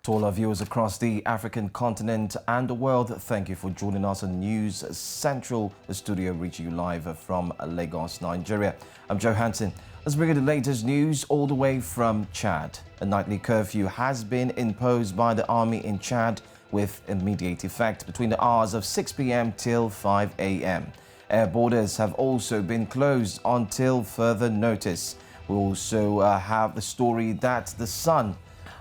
To all our viewers across the African continent and the world, thank you for joining us on News Central Studio, reaching you live from Lagos, Nigeria. I'm Joe Hansen. Let's bring you the latest news all the way from Chad. A nightly curfew has been imposed by the army in Chad with immediate effect between the hours of 6 p.m. till 5 a.m. Air borders have also been closed until further notice. We also have the story that the son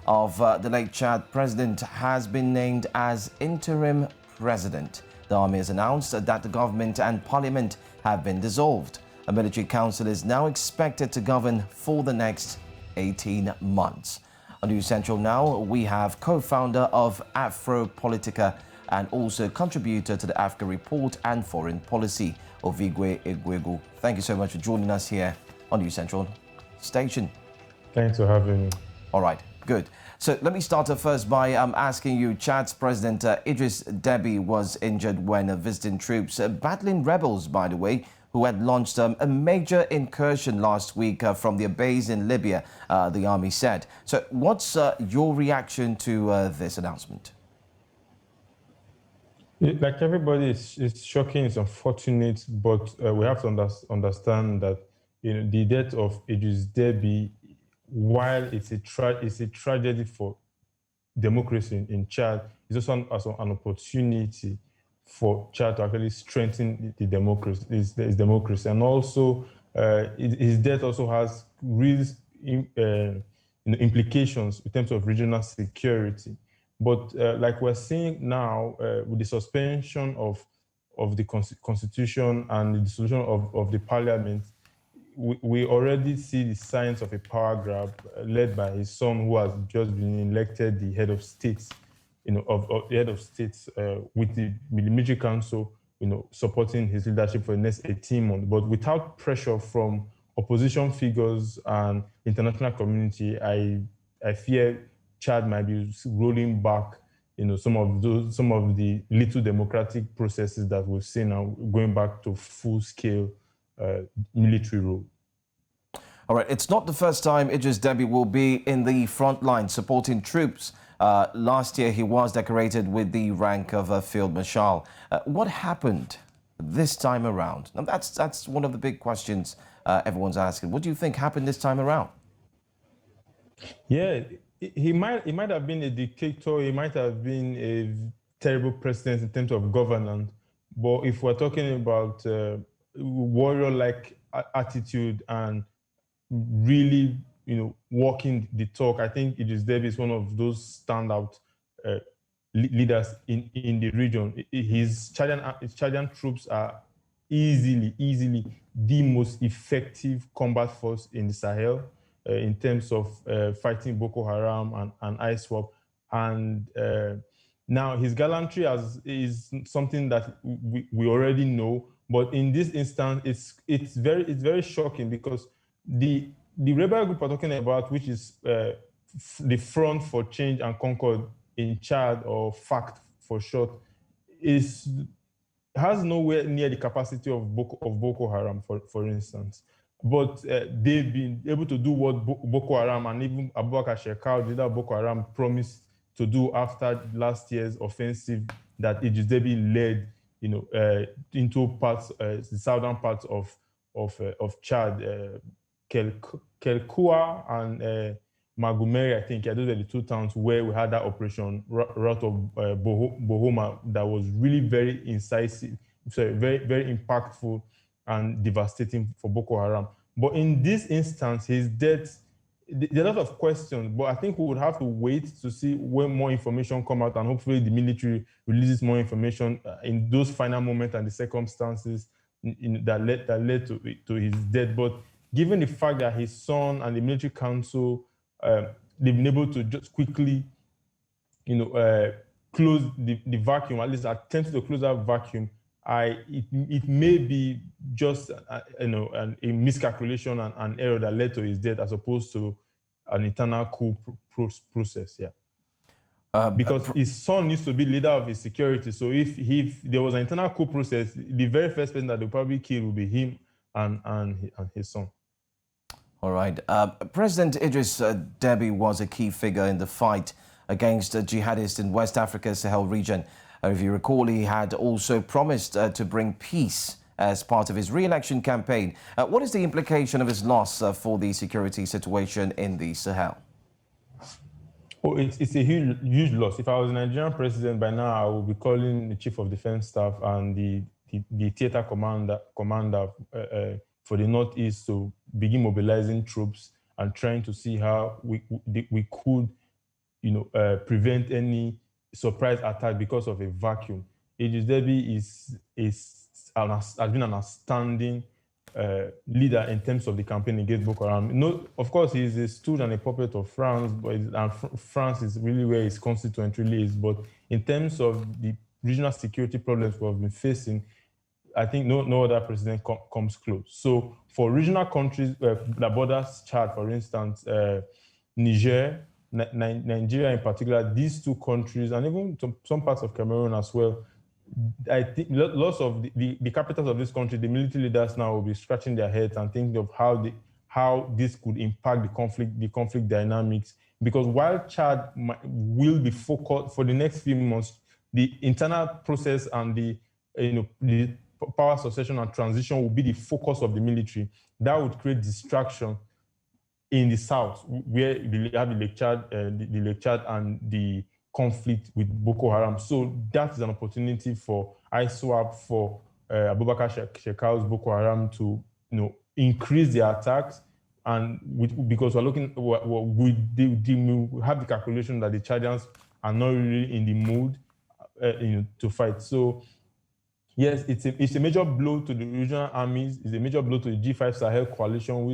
of the late Chad president has been named as interim president. The army has announced that the government and parliament have been dissolved. A military council is now expected to govern for the next 18 months. On News Central now, we have co-founder of Afro-Politica and also contributor to the Africa Report and Foreign Policy, OVER-OVIGWE. Thank you so much for joining us here on News Central Station. Thanks for having me. All right. Good. So let me start first by asking you, Chad's President Idriss Déby was injured when visiting troops, battling rebels, by the way, who had launched a major incursion last week from their base in Libya, the army said. So what's your reaction to this announcement? Like everybody, it's shocking, it's unfortunate, but we have to understand that the death of Idriss Déby, while it's a tragedy for democracy in Chad, it's also an opportunity for Chad to actually strengthen the democracy, its democracy. And also, his death also has real implications in terms of regional security. But like we're seeing now, with the suspension of the constitution and the dissolution of the parliament, we already see the signs of a power grab led by his son, who has just been elected the head of states, the head of states with the military council, supporting his leadership for the next 18 months. But without pressure from opposition figures and international community, I fear Chad might be rolling back, some of the little democratic processes that we've seen now, going back to full-scale military rule. All right, it's not the first time Idriss Déby will be in the front line supporting troops. Last year, he was decorated with the rank of Field Marshal. What happened this time around? Now, that's one of the big questions everyone's asking. What do you think happened this time around? Yeah, he might have been a dictator. He might have been a terrible president in terms of governance. But if we're talking about warrior-like attitude and really, walking the talk, I think Idriss Déby is one of those standout leaders in the region. His Chadian troops are easily the most effective combat force in the Sahel in terms of fighting Boko Haram and ISWAP. And now his gallantry is something that we already know. But in this instance, it's very shocking, because the rebel group we're talking about, which is the Front for Change and Concord in Chad, or FACT for short, has nowhere near the capacity of Boko Haram, for instance. But they've been able to do what Boko Haram and even Abubakar Shekau, the leader of Boko Haram, promised to do after last year's offensive that Idriss Déby led, into the southern parts of Chad, Kelkua and Magumeri, I think. Those are the two towns where we had that operation out of Bohoma that was really very incisive, very, very impactful and devastating for Boko Haram. But in this instance, his death, there are a lot of questions, but I think we would have to wait to see when more information come out, and hopefully the military releases more information in those final moments and the circumstances that led to his death. But given the fact that his son and the military council, they've been able to just quickly, close the vacuum, at least attempt to close that vacuum, it may be just a miscalculation and an error that led to his death, as opposed to an internal coup process. Yeah, because his son needs to be leader of his security. So if there was an internal coup process, the very first person that they'll probably kill will be him and his son. All right. President Idriss Déby was a key figure in the fight against jihadists in West Africa's Sahel region. If you recall, he had also promised to bring peace as part of his re-election campaign. What is the implication of his loss for the security situation in the Sahel? Oh, it's a huge loss. If I was a Nigerian president by now, I would be calling the chief of defense staff and the theater commander for the Northeast to begin mobilizing troops and trying to see how we could, prevent any surprise attack because of a vacuum. Idriss Déby has been an outstanding leader in terms of the campaign against Boko Haram. Of course, he's a stooge and a puppet of France, and France is really where his constituent really is. But in terms of the regional security problems we have been facing, I think no other president comes close. So for regional countries that borders Chad, for instance, Niger, Nigeria in particular, these two countries, and even some parts of Cameroon as well, I think lots of the capitals of this country, the military leaders now will be scratching their heads and thinking of how this could impact the conflict dynamics. Because while Chad will be focused for the next few months, the internal process and the power succession and transition will be the focus of the military. That would create distraction in the south, where you have the Lake Chad and the conflict with Boko Haram. So that is an opportunity for ISWAP, for Abubakar Shekau's Boko Haram to increase their attacks, and because we have the calculation that the Chadians are not really in the mood to fight. So yes, it's a major blow to the regional armies. It's a major blow to the G5 Sahel coalition,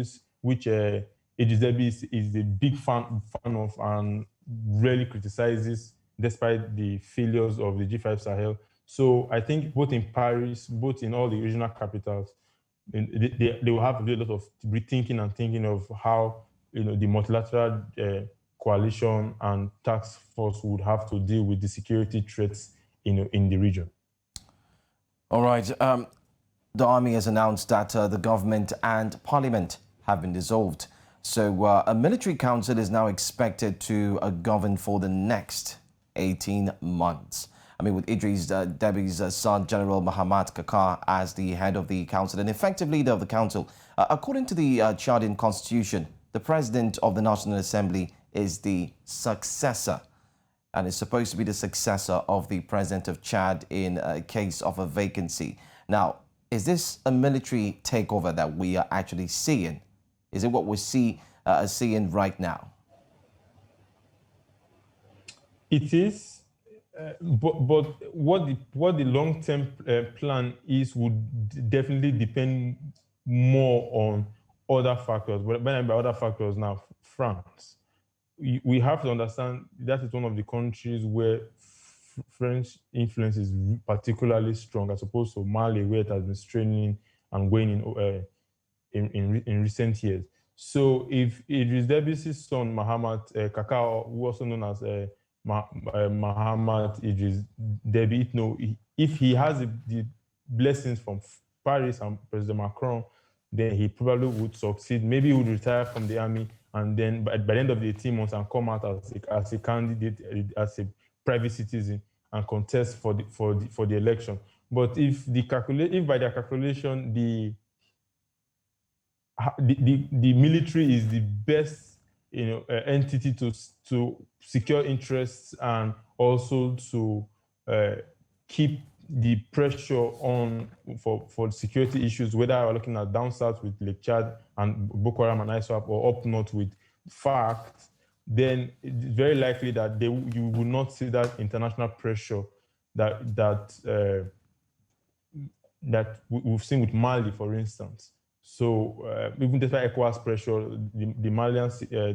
which Idriss Déby is a big fan of and rarely criticizes, despite the failures of the G5 Sahel. So I think both in Paris, both in all the regional capitals, they will have to do a lot of rethinking and thinking of how the multilateral coalition and task force would have to deal with the security threats in the region. All right. The army has announced that the government and parliament have been dissolved. So a military council is now expected to govern for the next 18 months. I mean, with Idriss Déby's son, General Mahamat Kakar, as the head of the council and effective leader of the council. According to the Chadian constitution, the president of the National Assembly is the successor and is supposed to be the successor of the president of Chad in case of a vacancy. Now, is this a military takeover that we are actually seeing? Is it what we're seeing right now? It is, but what the long-term plan is would definitely depend more on other factors. But when I mean by other factors now, France. We have to understand that is one of the countries where French influence is particularly strong, as opposed to Mali, where it has been straining and waning in recent years. So if Idriss Déby's son, Mahamat Kakar, who also known as Mahamat Idriss Deby Itno, if he has the blessings from Paris and President Macron, then he probably would succeed. Maybe he would retire from the army, and then by the end of the 18 months and come out as a candidate, as a private citizen, and contest for the election. But if by their calculation the military is the best entity to secure interests and also to keep the pressure on for security issues, whether we're looking at down south with Lake Chad and Boko Haram and ISWAP, or up north with FARC, then it's very likely that you will not see that international pressure that we've seen with Mali, for instance. So even despite ECOWAS pressure, the Malian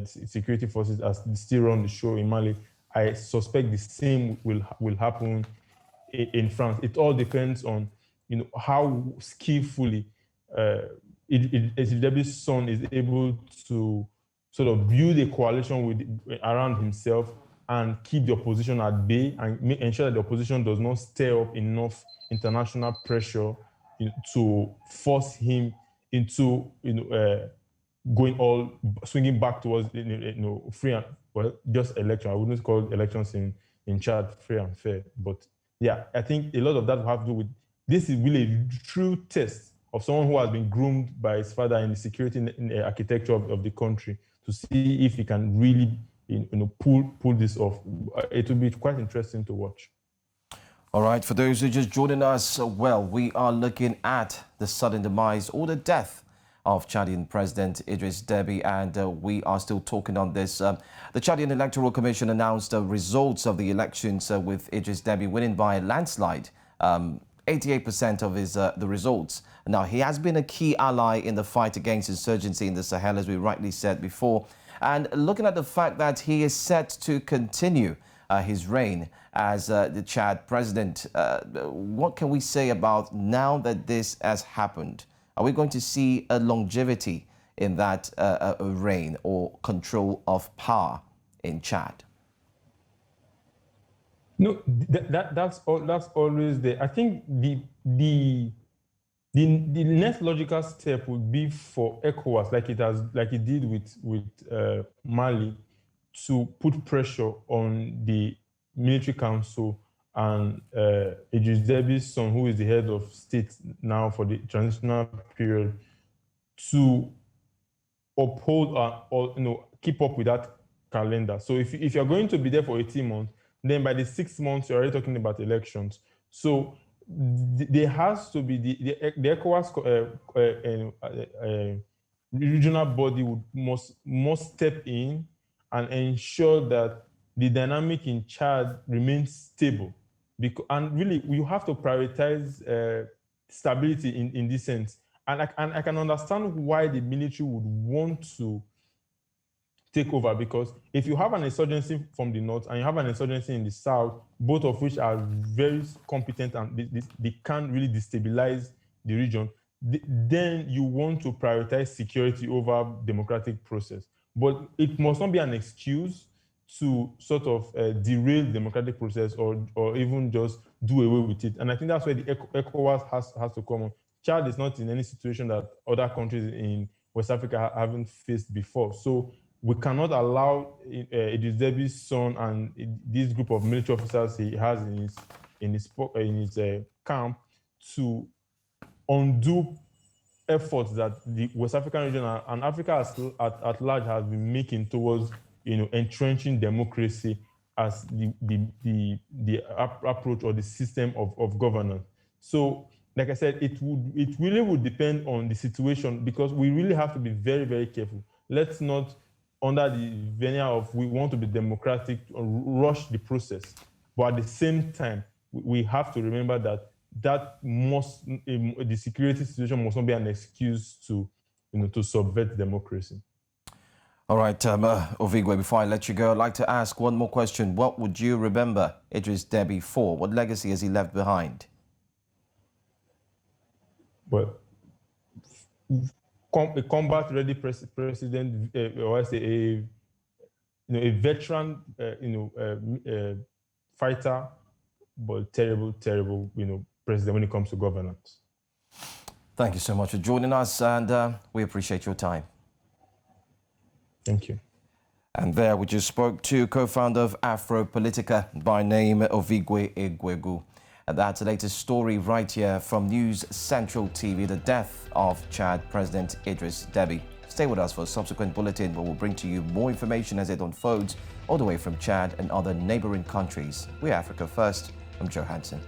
security forces are still run the show in Mali. I suspect the same will happen in France. It all depends on how skillfully Idriss Déby's son is able to sort of build a coalition around himself and keep the opposition at bay and ensure that the opposition does not stir up enough international pressure to force him into swinging back towards free and well, just election. I wouldn't call elections in Chad free and fair. But yeah, I think a lot of that will have to do with, this is really a true test of someone who has been groomed by his father in the security in the architecture of the country, to see if he can really pull this off. It will be quite interesting to watch. All right, for those who just joining us, well, we are looking at the sudden demise or the death of Chadian President Idriss Déby, and we are still talking on this. The Chadian Electoral Commission announced the results of the elections with Idriss Déby winning by a landslide, 88% of the results. Now, he has been a key ally in the fight against insurgency in the Sahel, as we rightly said before. And looking at the fact that he is set to continue his reign as the Chad president, what can we say about now that this has happened? Are we going to see a longevity in that reign or control of power in Chad? No, that's always there. I think the next logical step would be for ECOWAS, like it did with Mali, to put pressure on the military council and Idriss Déby's son, who is the head of state now for the transitional period, to uphold or keep up with that calendar. So if you're going to be there for 18 months, then by the 6 months you're already talking about elections. So there has to be the ECOWAS regional body must step in and ensure that the dynamic in Chad remains stable. And really, you have to prioritize stability in this sense. And I can understand why the military would want to take over, because if you have an insurgency from the north and you have an insurgency in the south, both of which are very competent and they can't really destabilize the region, then you want to prioritize security over democratic process. But it must not be an excuse to sort of derail the democratic process or even just do away with it. And I think that's where the ECOWAS has to come on. Chad is not in any situation that other countries in West Africa haven't faced before. So we cannot allow Idriss Déby's son and this group of military officers he has in his camp to undo efforts that the West African region and Africa at large has been making towards entrenching democracy as the approach or the system of governance. So, like I said, it really would depend on the situation, because we really have to be very, very careful. Let's not, under the veneer of we want to be democratic, rush the process. But at the same time, we have to remember that the security situation must not be an excuse to subvert democracy. All right, OVER-OVIGWE, before I let you go, I'd like to ask one more question. What would you remember Idriss Déby for? What legacy has he left behind? Well, a combat-ready president, or I say a veteran, fighter, but terrible, president when it comes to governance. Thank you so much for joining us, and we appreciate your time. Thank you. And there we just spoke to co-founder of Afropolitica, by name OVER-OVIGWE EGUEGU. And that's the latest story right here from News Central TV, the death of Chad President Idriss Déby. Stay with us for a subsequent bulletin where we'll bring to you more information as it unfolds all the way from Chad and other neighboring countries. We're Africa First. I'm Joe Hansen.